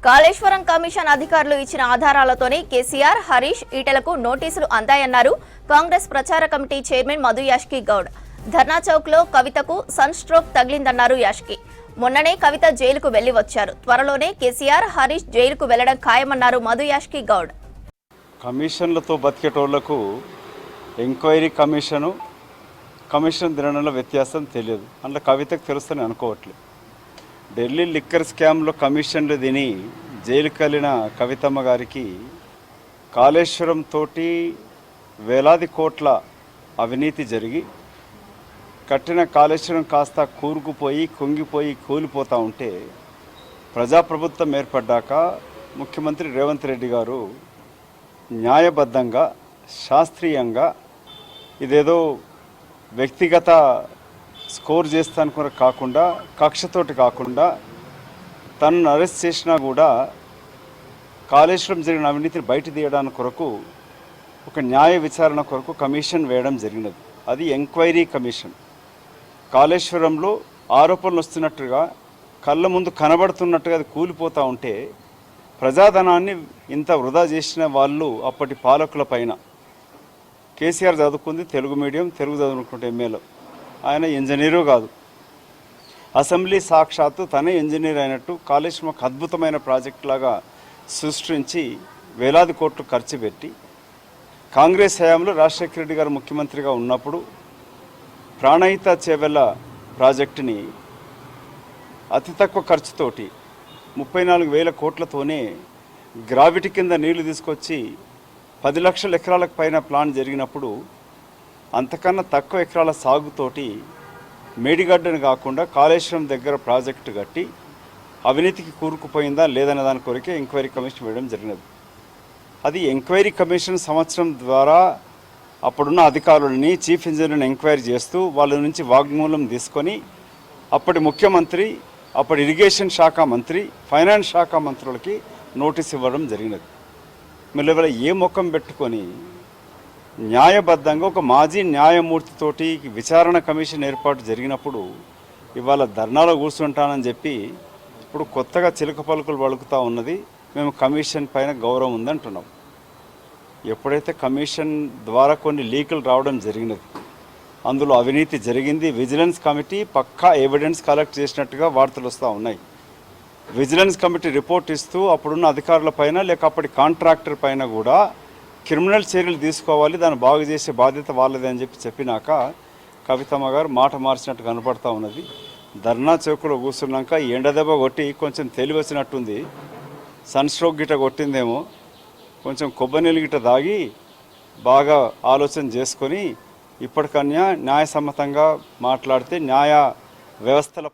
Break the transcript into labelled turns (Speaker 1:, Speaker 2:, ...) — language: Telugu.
Speaker 1: కాళేశ్వరం కమిషన్ అధికారులు ఇచ్చిన ఆధారాలతోనే కేసీఆర్, హరీష్, ఈటెలకు నోటీసులు అందాయన్నారు కాంగ్రెస్ ప్రచార కమిటీ చైర్మన్ మధు యాష్కి గౌడ్. ధర్నా చౌక్ లో కవితకు సన్ స్ట్రోక్ తగిలిందన్నారు యాష్కి. మొన్ననే కవిత జైలుకు వెళ్లి వచ్చారు. త్వరలోనే కేసీఆర్, హరీష్ జైలుకు వెళ్లడం ఖాయమన్నారు మధు యాష్కి గౌడ్.
Speaker 2: కమిషన్లతో బతికేటోళ్లకు ఎంక్వైరీ కమిషన్ దినంలో వ్యత్యాసం తెలియదు. అందులో కవితకు తెలుస్తని అనుకోవట్లేదు. ఢిల్లీ లిక్కర్ స్కామ్లో కమిషన్లు తిని జైలుకి వెళ్ళిన కవితమ్మ గారికి కాళేశ్వరం తోటి వేలాది కోట్ల అవినీతి జరిగి కట్టిన కాళేశ్వరం కాస్త కూరుకుపోయి కుంగిపోయి కూలిపోతూ ఉంటే ప్రజాప్రభుత్వం ఏర్పడ్డాక ముఖ్యమంత్రి రేవంత్ రెడ్డి గారు న్యాయబద్ధంగా శాస్త్రీయంగా ఇదేదో వ్యక్తిగత స్కోర్ చేస్తాను కొరకు కాకుండా కక్షతోటి కాకుండా తనను అరెస్ట్ చేసినా కూడా కాళేశ్వరం జరిగిన అవినీతిని బయట తీయడానికి కొరకు ఒక న్యాయ విచారణ కొరకు కమిషన్ వేయడం జరిగినది. అది ఎంక్వైరీ కమిషన్. కాళేశ్వరంలో ఆరోపణలు వస్తున్నట్టుగా కళ్ళ ముందు కనబడుతున్నట్టుగా అది కూలిపోతూ ఉంటే ప్రజాధనాన్ని ఇంత వృధా చేసిన వాళ్ళు అప్పటి పాలకుల పైన. కేసీఆర్ చదువుకుంది తెలుగు మీడియం, తెలుగు చదువుకుంటే ఎమ్మెల్యే. ఆయన ఇంజనీరు కాదు, అసెంబ్లీ సాక్షాత్తు తనే ఇంజనీర్ అయినట్టు కాళేశ్వరం ఒక అద్భుతమైన ప్రాజెక్ట్ లాగా సృష్టించి వేలాది కోట్లు ఖర్చు పెట్టి కాంగ్రెస్ హయాంలో రాజశేఖర రెడ్డి గారు ముఖ్యమంత్రిగా ఉన్నప్పుడు ప్రాణహిత చేవెళ్ళ ప్రాజెక్టుని అతి తక్కువ ఖర్చుతోటి 34,000 కోట్లతోనే గ్రావిటీ కింద నీళ్లు తీసుకొచ్చి 10 లక్షల ఎకరాలకు పైన ప్లాన్ జరిగినప్పుడు అంతకన్నా తక్కువ ఎకరాల సాగుతోటి మేడిగడ్డను కాకుండా కాళేశ్వరం దగ్గర ప్రాజెక్టు కట్టి అవినీతికి కూరుకుపోయిందా లేదనే దాని కొరకే ఎంక్వైరీ కమిషన్ వేయడం జరిగినది. అది ఎంక్వైరీ కమిషన్ సంవత్సరం ద్వారా అప్పుడున్న అధికారులని, చీఫ్ ఇంజనీర్ని ఎంక్వైరీ చేస్తూ వాళ్ళ నుంచి వాగ్మూలం తీసుకొని అప్పటి ముఖ్యమంత్రి, అప్పటి ఇరిగేషన్ శాఖ మంత్రి, ఫైనాన్స్ శాఖ మంత్రులకి నోటీస్ ఇవ్వడం జరిగినది. మళ్ళీ ఇవాళ ఏ ముఖం పెట్టుకొని న్యాయబద్ధంగా ఒక మాజీ న్యాయమూర్తితోటి విచారణ కమిషన్ ఏర్పాటు జరిగినప్పుడు ఇవాళ ధర్నాలో కూర్చుంటానని చెప్పి ఇప్పుడు కొత్తగా చిలుక పలుకులు పలుకుతూ ఉన్నది. మేము కమిషన్ పైన గౌరవం ఉందంటున్నాం. ఎప్పుడైతే కమిషన్ ద్వారా కొన్ని లీకులు రావడం జరిగినది, అందులో అవినీతి జరిగింది, విజిలెన్స్ కమిటీ పక్కా ఎవిడెన్స్ కలెక్ట్ చేసినట్టుగా వార్తలు వస్తూ ఉన్నాయి. విజిలెన్స్ కమిటీ రిపోర్ట్ ఇస్తూ అప్పుడున్న అధికారుల పైన లేక అప్పటి కాంట్రాక్టర్ పైన కూడా క్రిమినల్ చర్యలు తీసుకోవాలి, దాన్ని బాగు చేసే బాధ్యత వాళ్ళదే అని చెప్పినాక కవితమ్మ గారు మాట మార్చినట్టు కనపడతా ఉన్నది. ధర్నా చౌకులో కూర్చున్నాక ఎండదెబ్బ కొట్టి కొంచెం తెలివి వచ్చినట్టుంది. సన్ స్ట్రోక్ గిట్ట కొట్టిందేమో, కొంచెం కొబ్బరి నీళ్ళు గిట్ట దాగి బాగా ఆలోచన చేసుకొని ఇప్పటికన్నా న్యాయసమ్మతంగా మాట్లాడితే న్యాయ వ్యవస్థల